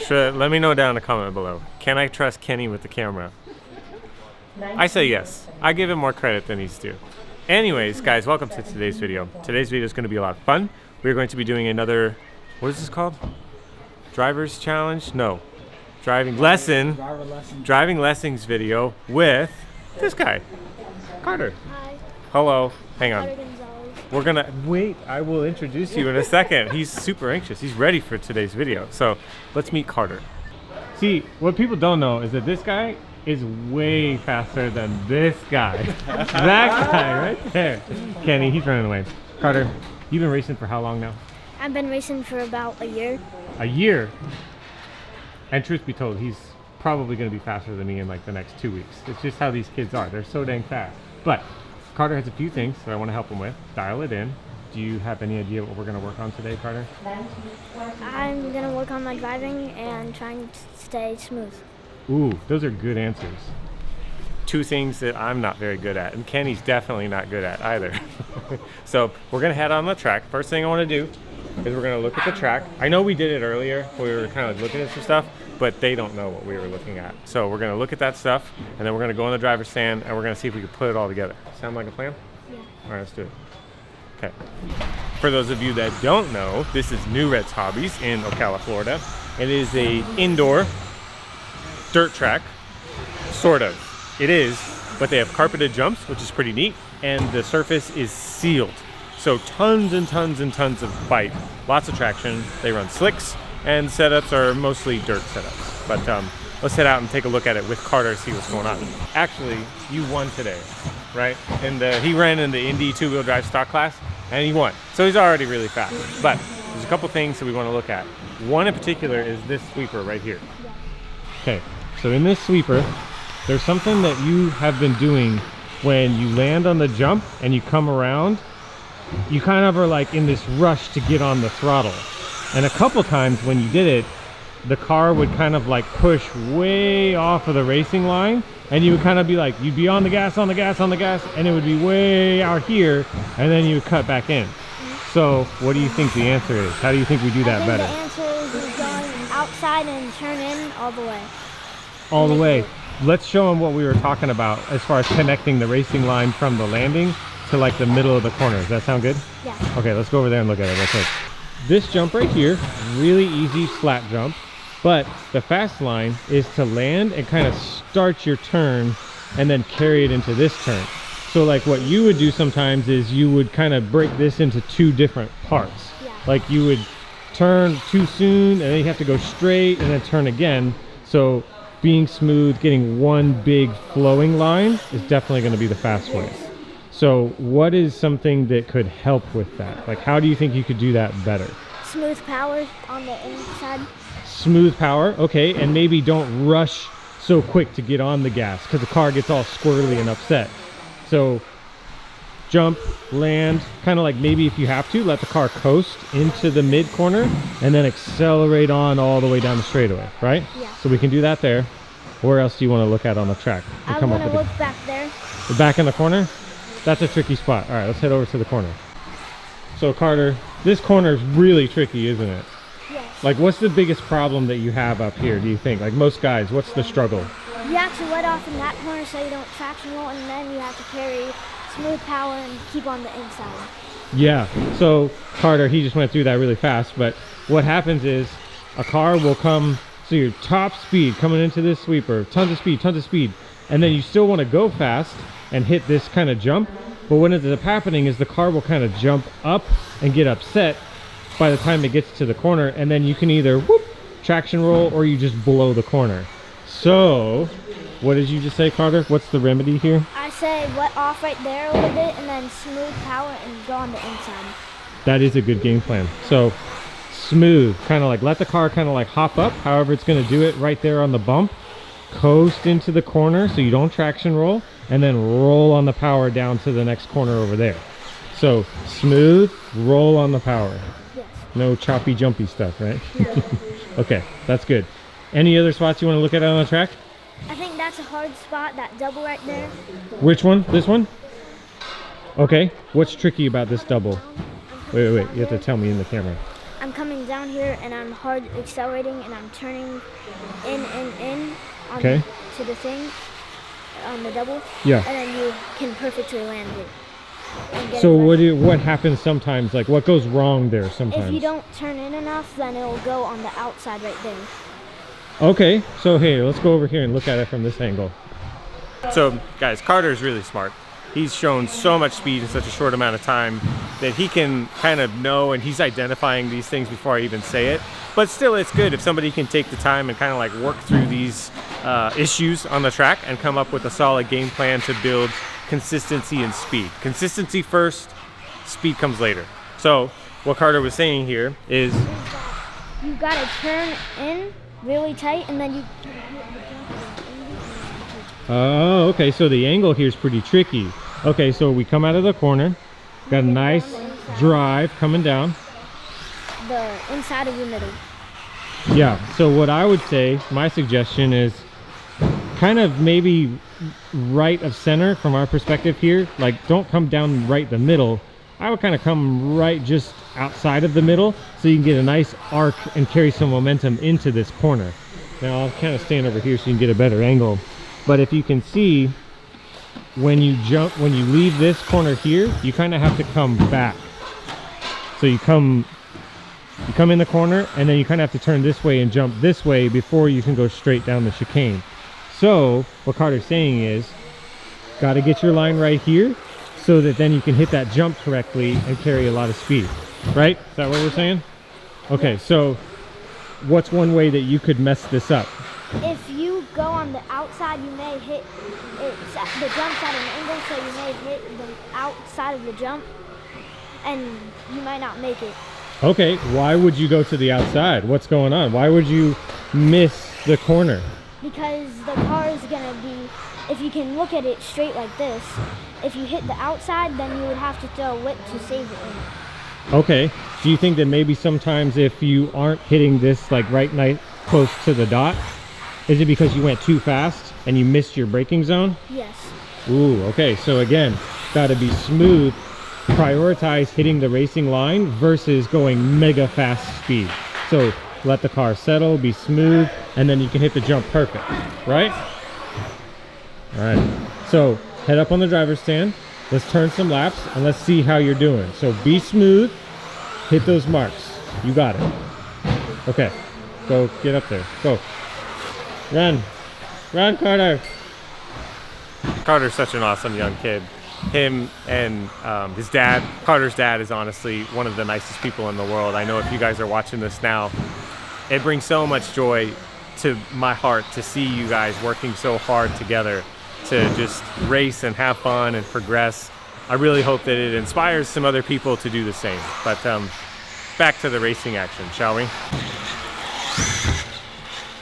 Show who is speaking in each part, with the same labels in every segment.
Speaker 1: Let me know down in the comment below. Can I trust Kenny with the camera? I say yes. I give him more credit than he's due. Anyways, guys, welcome to today's video. Today's video is going to be a lot of fun. We're going to be doing another, what is this called? Driver's challenge? No. Driving lessons video with this guy, Carter.
Speaker 2: Hi.
Speaker 1: Hello. Hang on.
Speaker 2: Carter Gonzalez.
Speaker 1: We're gonna wait. I will introduce you in a second. He's super anxious. He's ready for today's video. So let's meet Carter. See, what people don't know is that this guy is way faster than this guy. That guy right there. Kenny, he's running away. Carter, you've been racing for how long now?
Speaker 2: I've been racing for about a year.
Speaker 1: A year? And truth be told, he's probably going to be faster than me in like the next 2 weeks. It's just how these kids are. They're so dang fast. But Carter has a few things that I want to help him with. Dial it in. Do you have any idea what we're going to work on today, Carter?
Speaker 2: I'm going to work on my driving and trying to stay smooth.
Speaker 1: Ooh, those are good answers. Two things that I'm not very good at, and Kenny's definitely not good at either. So we're going to head on the track. First thing I want to do is we're going to look at the track. I know we did it earlier. We were kind of like looking at some stuff, but they don't know what we were looking at. So we're going to look at that stuff, and then we're going to go on the driver's stand, and we're going to see if we can put it all together. Sound like a plan?
Speaker 2: Yeah.
Speaker 1: All right, let's do it. Okay. For those of you that don't know, this is New Reds Hobbies in Ocala, Florida. It is a indoor dirt track, sort of. It is, but they have carpeted jumps, which is pretty neat, and the surface is sealed. So tons and tons and tons of bite, lots of traction. They run slicks, and setups are mostly dirt setups. But let's head out and take a look at it with Carter, see what's going on. Actually, you won today, right? And he ran in the Indy two-wheel drive stock class, and he won. So he's already really fast. But there's a couple things that we want to look at. One in particular is this sweeper right here. Okay, so in this sweeper, there's something that you have been doing when you land on the jump and you come around. You kind of are like in this rush to get on the throttle. And a couple times when you did it, the car would kind of like push way off of the racing line, and you would kind of be like, you'd be on the gas, on the gas, on the gas, and it would be way out here, and then you would cut back in. So what do you think the answer is? How do you think we do that better?
Speaker 2: The answer is going outside and turn in all the way.
Speaker 1: All the way. Let's show them what we were talking about as far as connecting the racing line from the landing to like the middle of the corner. Does that sound good?
Speaker 2: Yeah.
Speaker 1: Okay, let's go over there and look at it real quick. This jump right here, really easy flat jump, but the fast line is to land and kind of start your turn and then carry it into this turn. So like what you would do sometimes is you would kind of break this into two different parts.
Speaker 2: Yeah.
Speaker 1: Like you would turn too soon and then you have to go straight and then turn again. So being smooth, getting one big flowing line is definitely going to be the fast way. So what is something that could help with that? Like how do you think you could do that better?
Speaker 2: Smooth power on the inside.
Speaker 1: Smooth power, okay, and maybe don't rush so quick to get on the gas because the car gets all squirrely and upset. So jump, land, kind of like maybe if you have to, let the car coast into the mid corner and then accelerate on all the way down the straightaway, right?
Speaker 2: Yeah.
Speaker 1: So we can do that there. Where else do you want to look at on the track?
Speaker 2: I want to look back there.
Speaker 1: The back in the corner? That's a tricky spot. All right, let's head over to the corner. So Carter, this corner is really tricky, isn't it?
Speaker 2: Yes.
Speaker 1: Like what's the biggest problem that you have up here, do you think? Like most guys, what's the struggle?
Speaker 2: You have to let off in that corner so you don't traction roll, and then you have to carry smooth power and keep on the inside.
Speaker 1: Yeah, so Carter, he just went through that really fast, but what happens is a car will come, so your top speed coming into this sweeper, tons of speed, and then you still want to go fast and hit this kind of jump, but what ends up happening is the car will kind of jump up and get upset by the time it gets to the corner, and then you can either whoop, traction roll or you just blow the corner. So what did you just say, Carter? What's the remedy here?
Speaker 2: I say let off right there a little bit and then smooth power and go on the inside.
Speaker 1: That is a good game plan. So smooth, kind of like let the car kind of like hop up, however it's going to do it right there on the bump, coast into the corner so you don't traction roll, and then roll on the power down to the next corner over there. So smooth, roll on the power.
Speaker 2: Yes.
Speaker 1: No choppy jumpy stuff, right? Okay, that's good. Any other spots you want to look at on the track?
Speaker 2: I think that's a hard spot, that double right there.
Speaker 1: Which one? This one? Okay, what's tricky about this double? Wait, you have to tell me in the camera.
Speaker 2: I'm coming down here and I'm hard accelerating and I'm turning in on
Speaker 1: Okay.
Speaker 2: to the thing on the double.
Speaker 1: Yeah.
Speaker 2: And then you can perfectly land it. And get
Speaker 1: So
Speaker 2: it right.
Speaker 1: what happens sometimes? Like what goes wrong there sometimes?
Speaker 2: If you don't turn in enough, then it'll go on the outside right there.
Speaker 1: Okay, so hey, let's go over here and look at it from this angle. So guys, Carter is really smart. He's shown so much speed in such a short amount of time that he can kind of know, and he's identifying these things before I even say it. But still, it's good if somebody can take the time and kind of like work through these issues on the track and come up with a solid game plan to build consistency and speed. Consistency first, speed comes later. So what Carter was saying here is
Speaker 2: You gotta turn in really tight, and then you.
Speaker 1: oh, okay, so the angle here is pretty tricky. Okay, so we come out of the corner, got a nice drive coming down.
Speaker 2: The inside of the middle.
Speaker 1: Yeah, so what I would say, my suggestion is kind of maybe right of center from our perspective here. Like, don't come down right the middle. I would kind of come right just outside of the middle so you can get a nice arc and carry some momentum into this corner. Now I'll kind of stand over here so you can get a better angle. But if you can see, when you leave this corner here, you kind of have to come back. So you come in the corner, and then you kind of have to turn this way and jump this way before you can go straight down the chicane. So what Carter's saying is, got to get your line right here so that then you can hit that jump correctly and carry a lot of speed. Right? Is that what we're saying? Okay, so what's one way that you could mess this up?
Speaker 2: If you go on the outside, you may hit the jump's at an angle, so you may hit the outside of the jump, and you might not make it.
Speaker 1: Okay, why would you go to the outside? What's going on? Why would you miss the corner?
Speaker 2: Because the car is gonna be, if you can look at it straight like this, if you hit the outside, then you would have to throw a whip to save it.
Speaker 1: Okay, do you think that maybe sometimes if you aren't hitting this like right close to the dot, is it because you went too fast and you missed your braking zone?
Speaker 2: Yes.
Speaker 1: Ooh, okay, so again, gotta be smooth. Prioritize hitting the racing line versus going mega fast speed. So let the car settle, be smooth, and then you can hit the jump perfect, right? All right, so head up on the driver's stand. Let's turn some laps and let's see how you're doing. So be smooth, hit those marks. You got it. Okay, go get up there, go. Run, Carter. Carter's such an awesome young kid. Him and his dad, Carter's dad, is honestly one of the nicest people in the world. I know if you guys are watching this now, it brings so much joy to my heart to see you guys working so hard together to just race and have fun and progress. I really hope that it inspires some other people to do the same. But back to the racing action, shall we?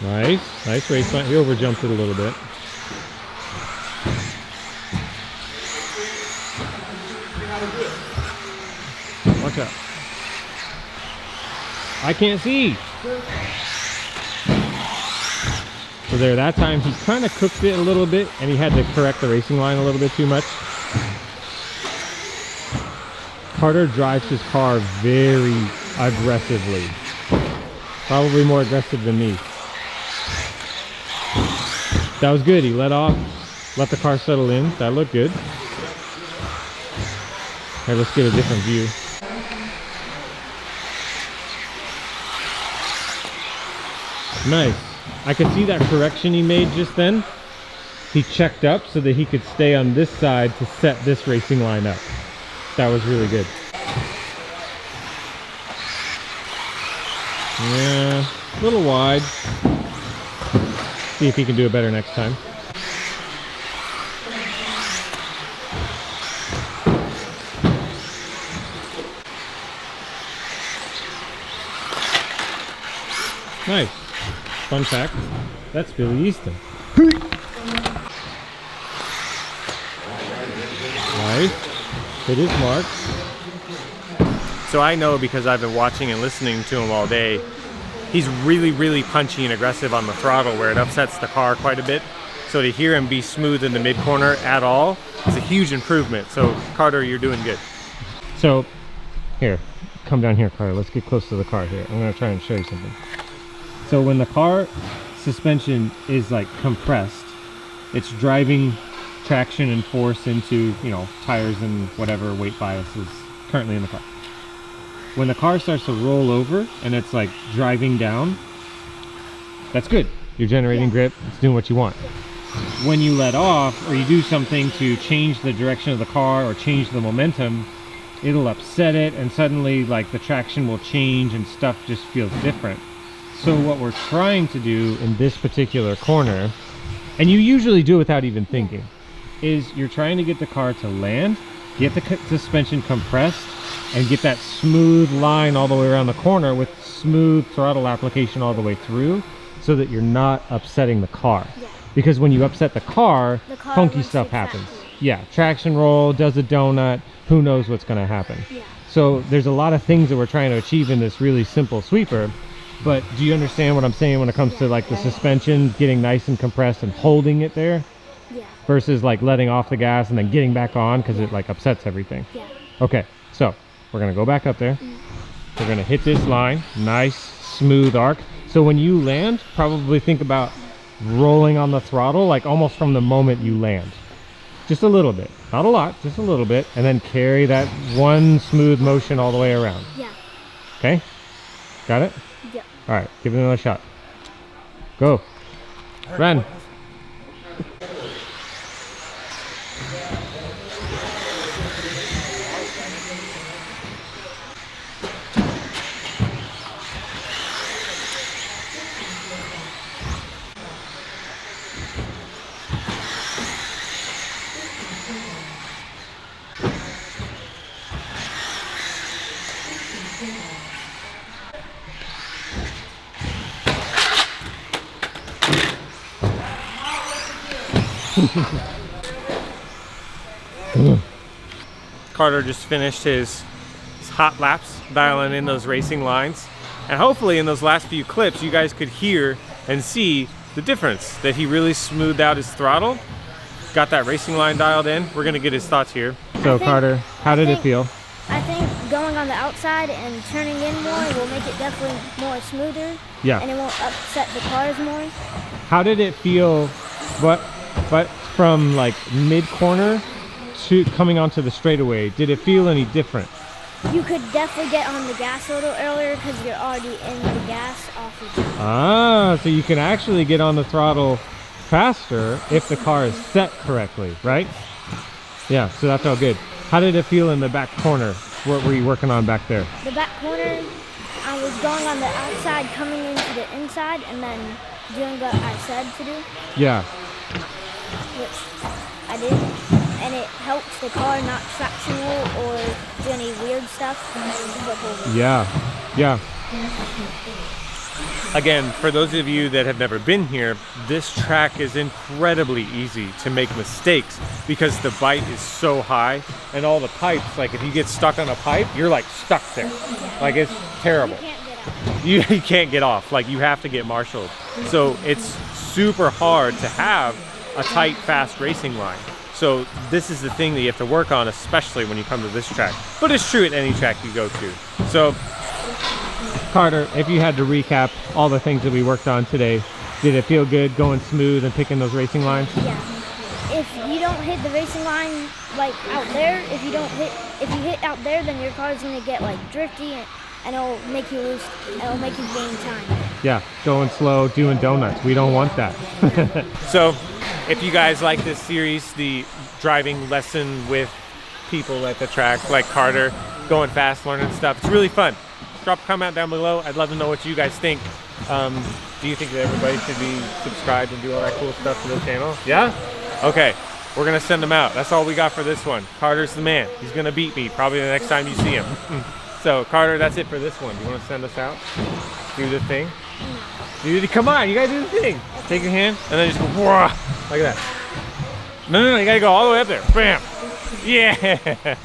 Speaker 1: Nice race. He overjumped it a little bit. Watch out. I can't see. So there, that time he kind of cooked it a little bit and he had to correct the racing line a little bit too much. Carter drives his car very aggressively. Probably more aggressive than me. That was good. He let off, let the car settle in. That looked good. Okay, let's get a different view. Nice. I could see that correction he made just then. He checked up so that he could stay on this side to set this racing line up. That was really good. Yeah, a little wide. See if he can do it better next time. Nice. Fun fact, that's Billy Easton. Nice. Hit his mark. So I know, because I've been watching and listening to him all day, he's really, really punchy and aggressive on the throttle where it upsets the car quite a bit. So to hear him be smooth in the mid-corner at all is a huge improvement. So Carter, you're doing good. So here, come down here, Carter. Let's get close to the car here. I'm gonna try and show you something. So when the car suspension is like compressed, it's driving traction and force into, you know, tires and whatever weight bias is currently in the car. When the car starts to roll over and it's like driving down, that's good. You're generating grip, it's doing what you want. When you let off or you do something to change the direction of the car or change the momentum, it'll upset it and suddenly like the traction will change and stuff just feels different. So what we're trying to do in this particular corner, and you usually do without even thinking, is you're trying to get the car to land, get the suspension compressed, and get that smooth line all the way around the corner with smooth throttle application all the way through, so that you're not upsetting the car.
Speaker 2: Yeah.
Speaker 1: Because when you upset the car funky
Speaker 2: wants
Speaker 1: stuff
Speaker 2: to track
Speaker 1: happens.
Speaker 2: you.
Speaker 1: Yeah, traction roll, does a donut, who knows what's gonna happen.
Speaker 2: Yeah.
Speaker 1: So there's a lot of things that we're trying to achieve in this really simple sweeper. But do you understand what I'm saying when it comes to like the suspension getting nice and compressed and holding it there
Speaker 2: Yeah.
Speaker 1: versus like letting off the gas and then getting back on because it like upsets everything?
Speaker 2: Yeah.
Speaker 1: Okay, so we're gonna go back up there. We're gonna hit this line, nice smooth arc. So when you land, probably think about rolling on the throttle like almost from the moment you land. Just a little bit, not a lot, just a little bit, and then carry that one smooth motion all the way around.
Speaker 2: Yeah.
Speaker 1: Okay, got it?
Speaker 2: Yeah.
Speaker 1: All right, give it another shot. Go. Run. Carter just finished his hot laps, dialing in those racing lines. And hopefully in those last few clips, you guys could hear and see the difference, that he really smoothed out his throttle, got that racing line dialed in. We're gonna get his thoughts here. So Carter, how did it feel?
Speaker 2: I think going on the outside and turning in more will make it definitely more smoother.
Speaker 1: Yeah.
Speaker 2: And it won't upset the cars more.
Speaker 1: How did it feel, but from like mid-corner to coming onto the straightaway, did it feel any different?
Speaker 2: You could definitely get on the gas a little earlier because you're already in the gas off the jump.
Speaker 1: Ah, so you can actually get on the throttle faster if the car is set correctly, right? Yeah, so that's all good. How did it feel in the back corner? What were you working on back there?
Speaker 2: The back corner, I was going on the outside, coming into the inside, and then doing what I said to do,
Speaker 1: Yeah.
Speaker 2: which I did. And it helped the car not traction roll or do any weird stuff.
Speaker 1: Yeah, yeah. Again, for those of you that have never been here, this track is incredibly easy to make mistakes because the bite is so high and all the pipes, like if you get stuck on a pipe, you're like stuck there. Like it's terrible.
Speaker 2: You can't get out.
Speaker 1: You can't get off, like you have to get marshaled. So it's super hard to have a tight, fast racing line. So this is the thing that you have to work on, especially when you come to this track. But it's true at any track you go to. So, Carter, if you had to recap all the things that we worked on today, did it feel good going smooth and picking those racing lines?
Speaker 2: Yeah. If you don't hit the racing line like out there, if you hit out there, then your car's gonna get like drifty and it'll make you lose. It'll make you gain time.
Speaker 1: Yeah, going slow, doing donuts. We don't want that. So, if you guys like this series, the driving lesson with people at the track, like Carter, going fast, learning stuff, it's really fun. Drop a comment down below. I'd love to know what you guys think. Do you think that everybody should be subscribed and do all that cool stuff to the channel? Yeah? Okay, we're gonna send them out. That's all we got for this one. Carter's the man. He's gonna beat me probably the next time you see him. So Carter, that's it for this one. Do you wanna send us out? Do the thing? Come on, you gotta do the thing. Take your hand and then just go, whoa, like that. No, you gotta go all the way up there. Bam. Yeah.